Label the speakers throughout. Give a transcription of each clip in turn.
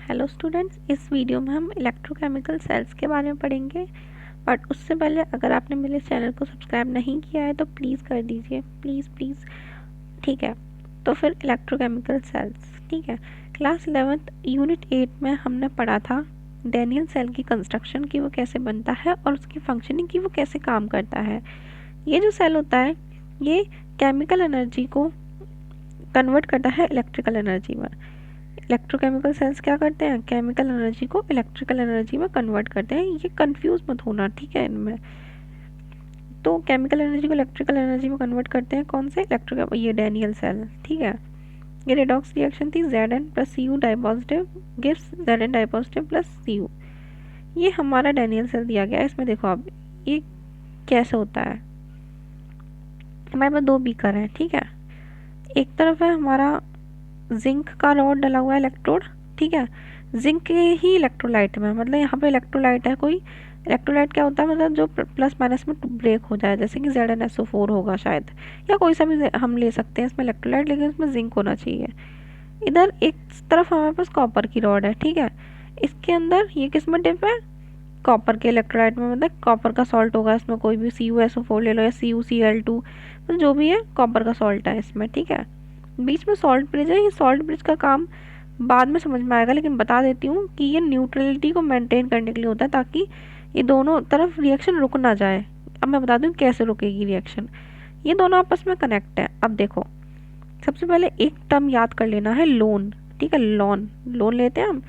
Speaker 1: Hello students, इस video में हम इलेक्ट्रोकेमिकल सेल्स के बारे में पढ़ेंगे। बट उससे पहले अगर आपने मेरे चैनल को सब्सक्राइब नहीं किया है तो प्लीज़ कर दीजिए, प्लीज़ प्लीज़। ठीक है, तो फिर इलेक्ट्रोकेमिकल सेल्स। ठीक है, क्लास 11th यूनिट 8 में हमने पढ़ा था डेनियल सेल की कंस्ट्रक्शन की, वो कैसे बनता है और उसकी फंक्शनिंग की, वो कैसे काम करता है। ये जो सेल होता है ये केमिकल एनर्जी को कन्वर्ट करता है इलेक्ट्रिकल एनर्जी में। इलेक्ट्रोकेमिकल सेल्स क्या करते हैं, केमिकल एनर्जी को इलेक्ट्रिकल एनर्जी में कन्वर्ट करते हैं। ये कंफ्यूज मत होना, ठीक है। इनमें तो केमिकल एनर्जी को इलेक्ट्रिकल एनर्जी में कन्वर्ट करते हैं कौन से, ये डेनियल सेल। ठीक है, ये रेडॉक्स रिएक्शन थी Zn plus Cu di positive gives Zn di positive plus Cu। ये हमारा डेनियल सेल दिया गया है। इसमें देखो आप ये कैसे होता है। हमारे पास दो बीकर हैं, ठीक है। एक तरफ है हमारा जिंक का रॉड डला हुआ है, इलेक्ट्रोड। ठीक है, जिंक के ही इलेक्ट्रोलाइट में, मतलब यहाँ पे इलेक्ट्रोलाइट है कोई। इलेक्ट्रोलाइट क्या होता है, मतलब जो प्लस माइनस में ब्रेक हो जाए, जैसे कि ZnSO4 होगा शायद, या कोई सा भी हम ले सकते हैं इसमें इलेक्ट्रोलाइट, लेकिन इसमें जिंक होना चाहिए। इधर एक तरफ हमारे पास कॉपर की रॉड है, ठीक है। इसके अंदर ये किस में डिप है, कॉपर के इलेक्ट्रोलाइट में, मतलब कॉपर का सॉल्ट होगा इसमें, कोई भी CuSO4 ले लो या CuCl2, मतलब जो भी है कॉपर का सॉल्ट है इसमें। ठीक है, बीच में सॉल्ट ब्रिज है। ये सॉल्ट ब्रिज का काम बाद में समझ में आएगा, लेकिन बता देती हूँ कि ये न्यूट्रलिटी को मेंटेन करने के लिए होता है, ताकि ये दोनों तरफ रिएक्शन रुक ना जाए। अब मैं बता दूँ कैसे रुकेगी रिएक्शन। ये दोनों आपस में कनेक्ट है। अब देखो, सबसे पहले एक टर्म याद कर लेना है, लोन। ठीक है, लोन लोन लेते हैं हम,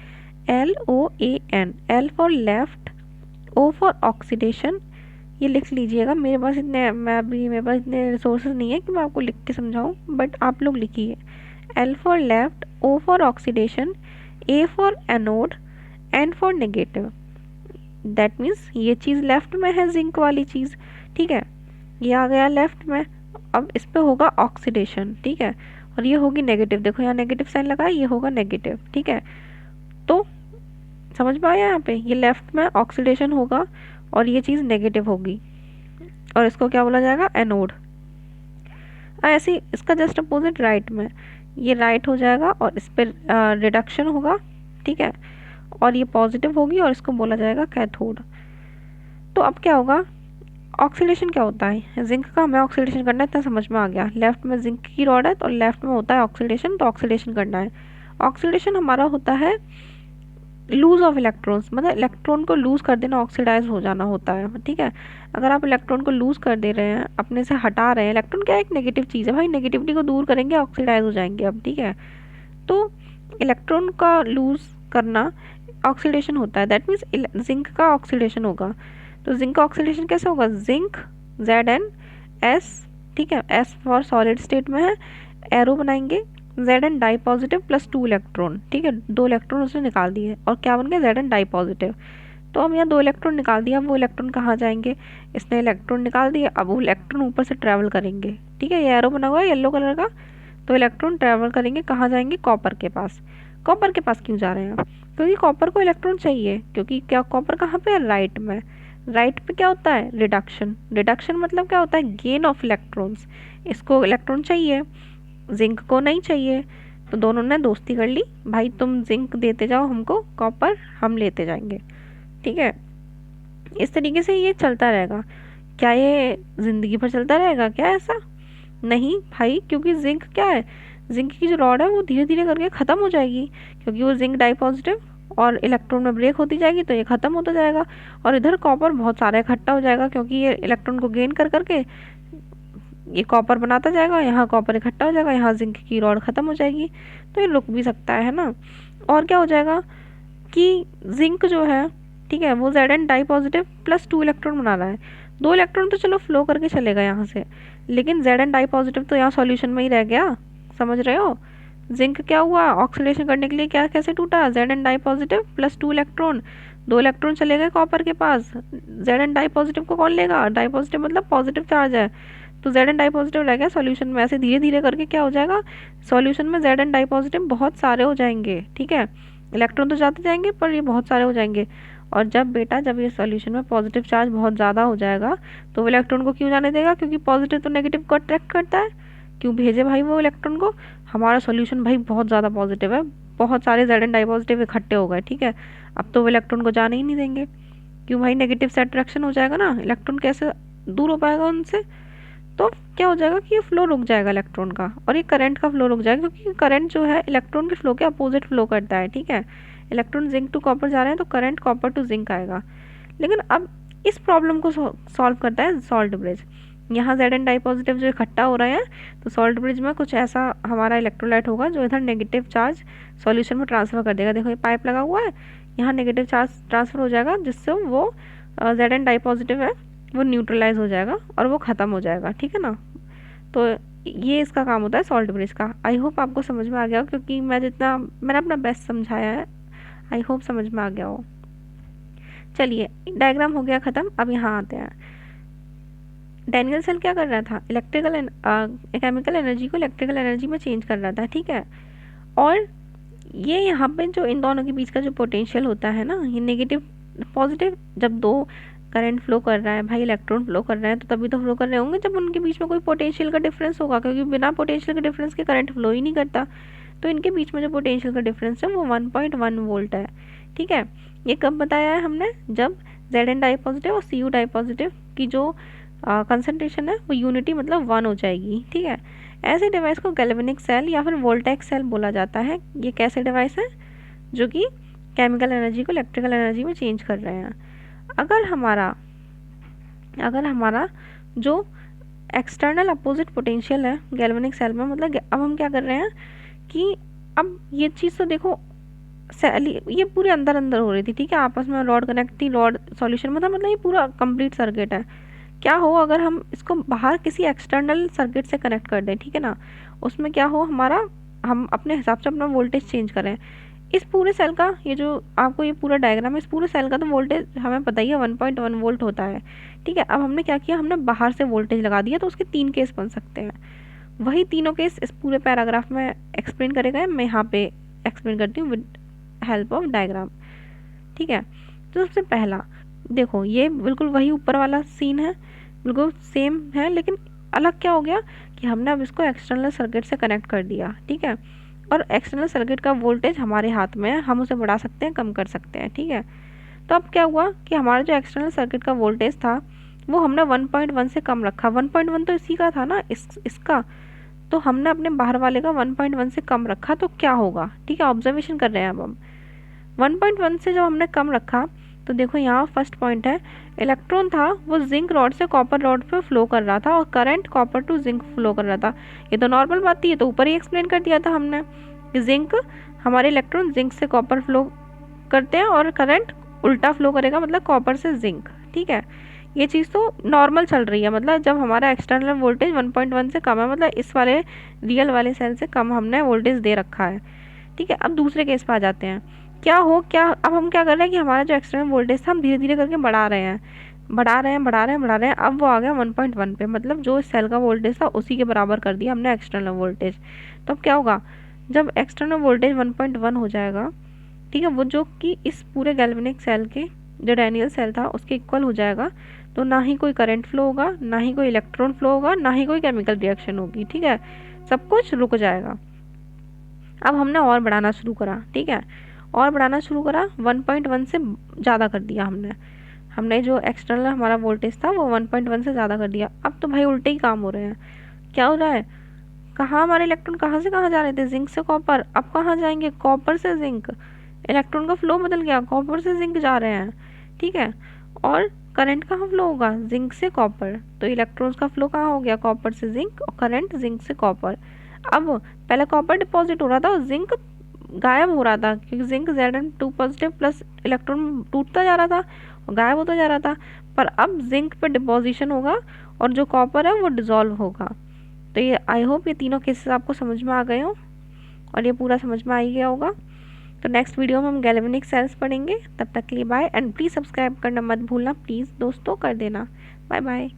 Speaker 1: LOAN, L for left, O for oxidation. ये लिख लीजिएगा। मेरे पास इतने रिसोर्सेज नहीं है कि मैं आपको लिख के समझाऊं, बट आप लोग लिखिए। L for left, O for oxidation, A for anode, N for negative. That means ये चीज़ लेफ्ट में है, जिंक वाली चीज़। ठीक है, ये आ गया लेफ्ट में। अब इस पे होगा ऑक्सीडेशन, ठीक है, और ये होगी नेगेटिव। देखो यहाँ नेगेटिव साइन लगा है, ये होगा नेगेटिव। ठीक है, तो समझ में आया, यहाँ पे ये लेफ्ट में ऑक्सीडेशन होगा और ये चीज़ नेगेटिव होगी, और इसको क्या बोला जाएगा, एनोड। ऐसे ही इसका जस्ट अपोजिट राइट में, ये राइट हो जाएगा और इस पर रिडक्शन होगा। ठीक है, और ये पॉजिटिव होगी और इसको बोला जाएगा कैथोड। तो अब क्या होगा, ऑक्सीडेशन क्या होता है, जिंक का हमें ऑक्सीडेशन करना है, इतना समझ में आ गया। लेफ्ट में जिंक की रॉड है तो लेफ्ट में होता है ऑक्सीडेशन, तो ऑक्सीडेशन करना है। ऑक्सीडेशन हमारा होता है लूज ऑफ इलेक्ट्रॉन्स, मतलब इलेक्ट्रॉन को लूज कर देना, ऑक्सीडाइज हो जाना होता है। ठीक है, अगर आप इलेक्ट्रॉन को लूज कर दे रहे हैं, अपने से हटा रहे हैं, इलेक्ट्रॉन क्या एक नेगेटिव चीज़ है भाई, नेगेटिविटी को दूर करेंगे, ऑक्सीडाइज हो जाएंगे अब। ठीक है, तो इलेक्ट्रॉन का लूज करना ऑक्सीडेशन होता है। दैट मीन्स जिंक का ऑक्सीडेशन होगा। तो जिंक का ऑक्सीडेशन कैसे होगा, जिंक ZnS, ठीक है, S फॉर सॉलिड स्टेट में है, एरो बनाएंगे, Zn di positive plus 2 electron. ठीक है, 2 इलेक्ट्रॉन उसने निकाल दिए और क्या बन गया, Zn डाई पॉजिटिव। तो हम यहाँ 2 इलेक्ट्रॉन निकाल दिया। अब वो इलेक्ट्रॉन कहाँ जाएंगे, इसने इलेक्ट्रॉन निकाल दिए, अब वो इलेक्ट्रॉन ऊपर से ट्रैवल करेंगे। ठीक है, ये एरो बना हुआ है येलो कलर का, तो इलेक्ट्रॉन ट्रैवल करेंगे, कहाँ जाएंगे, कॉपर के पास। कॉपर के पास क्यों जा रहे हैं, क्योंकि कॉपर को इलेक्ट्रॉन चाहिए, क्योंकि क्या कॉपर कहाँ पे है, राइट में। राइट पे क्या होता है, रिडक्शन। रिडक्शन मतलब क्या होता है, गेन ऑफ इलेक्ट्रॉन्स। इसको इलेक्ट्रॉन चाहिए, जिंक को नहीं चाहिए, तो दोनों ने दोस्ती कर ली, भाई तुम जिंक देते जाओ हमको, कॉपर हम लेते जाएंगे। ठीक है, इस तरीके से ये चलता रहेगा। क्या ये ज़िंदगी भर चलता रहेगा क्या ऐसा, नहीं भाई, क्योंकि जिंक क्या है, जिंक की जो रॉड है वो धीरे धीरे करके ख़त्म हो जाएगी, क्योंकि वो जिंक डाई पॉजिटिव और इलेक्ट्रॉन में ब्रेक होती जाएगी, तो ये ख़त्म होता जाएगा। और इधर कॉपर बहुत सारा इकट्ठा हो जाएगा, क्योंकि ये इलेक्ट्रॉन को गेन कर करके ये कॉपर बनाता जाएगा, यहाँ कॉपर इकट्ठा हो जाएगा, यहाँ जिंक की रॉड ख़त्म हो जाएगी, तो ये रुक भी सकता है ना। और क्या हो जाएगा कि जिंक जो है, ठीक है, वो Zn di positive plus 2 electron बना रहा है। 2 इलेक्ट्रॉन तो चलो फ्लो करके चलेगा यहाँ से, लेकिन Zn डाई पॉजिटिव तो यहाँ सॉल्यूशन में ही रह गया, समझ रहे हो। जिंक क्या हुआ, ऑक्सीडेशन करने के लिए क्या कैसे टूटा, Zn di positive plus 2 electron, 2 electron चले गए कॉपर के पास। Zn डाई पॉजिटिव को कौन लेगा, डाई पॉजिटिव मतलब पॉजिटिव चार्ज है, तो Zn डाई पॉजिटिव रह गया सॉल्यूशन में। ऐसे धीरे धीरे करके क्या हो जाएगा, सॉल्यूशन में Zn डाई पॉजिटिव बहुत सारे हो जाएंगे। ठीक है, इलेक्ट्रॉन तो जाते जाएंगे पर ये बहुत सारे हो जाएंगे। और जब ये सॉल्यूशन में पॉजिटिव चार्ज बहुत ज़्यादा हो जाएगा, तो वो इलेक्ट्रॉन को क्यों जाने देगा, क्योंकि पॉजिटिव तो नेगेटिव को अट्रैक्ट करता है, क्यों भेजे भाई वो इलेक्ट्रॉन को, हमारा सॉल्यूशन भाई बहुत ज़्यादा पॉजिटिव है, बहुत सारे Zn डाई पॉजिटिव इकट्ठे हो गए, ठीक है। अब तो वो इलेक्ट्रॉन को जाने ही नहीं देंगे, क्यों भाई, नेगेटिव से अट्रैक्शन हो जाएगा ना, इलेक्ट्रॉन कैसे दूर हो पाएगा उनसे। तो क्या हो जाएगा कि ये फ्लो रुक जाएगा इलेक्ट्रॉन का, और ये करंट का फ्लो रुक जाएगा, क्योंकि करंट जो है इलेक्ट्रॉन के फ्लो के अपोजिट फ्लो करता है, ठीक है। इलेक्ट्रॉन जिंक टू कॉपर जा रहे हैं तो करंट कॉपर टू जिंक आएगा। लेकिन अब इस प्रॉब्लम को सॉल्व करता है सॉल्ट ब्रिज। यहाँ Zn डाई पॉजिटिव जो इकट्ठा हो रहे हैं, तो सॉल्ट ब्रिज में कुछ ऐसा हमारा इलेक्ट्रोलाइट होगा जो इधर नेगेटिव चार्ज सॉल्यूशन में ट्रांसफ़र कर देगा। देखो ये पाइप लगा हुआ है, यहाँ नेगेटिव चार्ज ट्रांसफ़र हो जाएगा, जिससे वो Zn डाई पॉजिटिव है वो न्यूट्रलाइज हो जाएगा और वो ख़त्म हो जाएगा, ठीक है ना। तो ये इसका काम होता है सॉल्ट ब्रिज का। आई होप आपको समझ में आ गया हो, क्योंकि मैंने अपना बेस्ट समझाया है, आई होप समझ में आ गया हो। चलिए डायग्राम हो गया ख़त्म। अब यहाँ आते हैं, डैनियल सेल क्या कर रहा था, केमिकल एनर्जी को इलेक्ट्रिकल एनर्जी में चेंज कर रहा था, ठीक है। और ये यहाँ पे जो इन दोनों के बीच का जो पोटेंशियल होता है ना, ये नेगेटिव पॉजिटिव, जब दो करंट फ्लो कर रहा है भाई, इलेक्ट्रॉन फ्लो कर रहे हैं, तो तभी तो फ्लो कर रहे होंगे जब उनके बीच में कोई पोटेंशियल का डिफरेंस होगा, क्योंकि बिना पोटेंशियल के डिफरेंस के करंट फ्लो ही नहीं करता। तो इनके बीच में जो पोटेंशियल का डिफरेंस है वो 1.1 वोल्ट है, ठीक है। ये कब बताया है हमने, जब Zn डाई पॉजिटिव और Cu डाई पॉजिटिव की जो कंसंट्रेशन है वो यूनिटी मतलब 1 हो जाएगी, ठीक है। ऐसे डिवाइस को गैल्वेनिक सेल या फिर वोल्टेक सेल बोला जाता है। ये कैसे डिवाइस है जो कि केमिकल एनर्जी को इलेक्ट्रिकल एनर्जी में चेंज कर रहे हैं। अगर हमारा जो एक्सटर्नल अपोजिट पोटेंशियल है गैल्वेनिक सेल में, मतलब अब हम क्या कर रहे हैं कि अब ये चीज़ तो देखो सेल ये पूरे अंदर अंदर हो रही थी, ठीक है, आपस में रॉड कनेक्ट थी, रॉड सॉल्यूशन में था, मतलब ये पूरा कंप्लीट सर्किट है। क्या हो अगर हम इसको बाहर किसी एक्सटर्नल सर्किट से कनेक्ट कर दें, ठीक है ना, उसमें क्या हो हम अपने हिसाब से अपना वोल्टेज चेंज करें। इस पूरे सेल का, ये जो आपको ये पूरा डायग्राम है, इस पूरे सेल का तो वोल्टेज हमें पता ही है 1.1 वोल्ट होता है, ठीक है। अब हमने क्या किया, हमने बाहर से वोल्टेज लगा दिया, तो उसके 3 केस बन सकते हैं। वही तीनों केस इस पूरे पैराग्राफ में एक्सप्लेन करे गए, मैं यहाँ पे एक्सप्लेन करती हूँ विद हेल्प ऑफ डायग्राम, ठीक है। तो सबसे पहला देखो, ये बिल्कुल वही ऊपर वाला सीन है, बिल्कुल सेम है, लेकिन अलग क्या हो गया कि हमने अब इसको एक्सटर्नल सर्किट से कनेक्ट कर दिया, ठीक है। और एक्सटर्नल सर्किट का वोल्टेज हमारे हाथ में है, हम उसे बढ़ा सकते हैं, कम कर सकते हैं, ठीक है। तो अब क्या हुआ कि हमारा जो एक्सटर्नल सर्किट का वोल्टेज था वो हमने 1.1 से कम रखा। 1.1 तो इसी का था ना, इसका, तो हमने अपने बाहर वाले का 1.1 से कम रखा। तो क्या होगा, ठीक है, ऑब्जर्वेशन कर रहे हैं अब हम 1.1 से जब हमने कम रखा, तो देखो यहाँ फर्स्ट पॉइंट है, इलेक्ट्रॉन था वो जिंक रॉड से कॉपर रॉड पे फ्लो कर रहा था और current copper two zinc flow कर रहा था। ये तो नॉर्मल बात थी, ये तो ऊपर ही एक्सप्लेन कर दिया था हमने कि जिंक, हमारे इलेक्ट्रॉन जिंक से कॉपर फ्लो करते हैं और करंट उल्टा फ्लो करेगा, मतलब कॉपर से जिंक, ठीक है। ये चीज़ तो नॉर्मल चल रही है, मतलब जब हमारा एक्सटर्नल वोल्टेज 1.1 से कम है, मतलब इस वाले रियल वाले सेल से कम हमने वोल्टेज दे रखा है, ठीक है। अब दूसरे केस पे आ जाते हैं, अब हम क्या कर रहे हैं कि हमारा जो एक्सटर्नल वोल्टेज था हम धीरे धीरे करके बढ़ा रहे हैं, अब वो आ गया 1.1 पे, मतलब जो इस सेल का वोल्टेज था उसी के बराबर कर दिया हमने एक्सटर्नल वोल्टेज। तो अब क्या होगा, जब एक्सटर्नल वोल्टेज 1.1 हो जाएगा, ठीक है, वो जो कि इस पूरे गैल्वेनिक सेल के जो डैनियल सेल था उसके इक्वल हो जाएगा, तो ना ही कोई करंट फ्लो होगा, ना ही कोई इलेक्ट्रॉन फ्लो होगा, ना ही कोई केमिकल रिएक्शन होगी, ठीक है, सब कुछ रुक जाएगा। अब हमने और बढ़ाना शुरू करा, ठीक है, और बढ़ाना शुरू करा, 1.1 से ज़्यादा कर दिया हमने जो एक्सटर्नल हमारा वोल्टेज था वो 1.1 से ज़्यादा कर दिया। अब तो भाई उल्टे ही काम हो रहे हैं, क्या हो रहा है, कहाँ हमारे इलेक्ट्रॉन कहाँ से कहाँ जा रहे थे, जिंक से कॉपर, अब कहाँ जाएंगे, कॉपर से जिंक, इलेक्ट्रॉन का फ्लो बदल गया, कॉपर से जिंक जा रहे हैं, ठीक है। और करंट कहाँ फ्लो होगा, जिंक से कॉपर, तो इलेक्ट्रॉन्स का फ्लो कहाँ हो गया, कॉपर से जिंक, और करंट जिंक से कॉपर। अब पहले कॉपर डिपॉजिट हो रहा था और जिंक गायब हो रहा था, क्योंकि zinc Zn2 positive plus electron टूटता जा रहा था और गायब होता जा रहा था, पर अब जिंक पे डिपोजिशन होगा और जो कॉपर है वो डिज़ोल्व होगा। तो ये आई होप ये तीनों केसेस आपको समझ में आ गए हो और ये पूरा समझ में आ ही गया होगा। तो नेक्स्ट वीडियो में हम गैल्वेनिक सेल्स पढ़ेंगे, तब तक के लिए बाय, एंड प्लीज़ सब्सक्राइब करना मत भूलना, प्लीज़ दोस्तों कर देना, बाय बाय।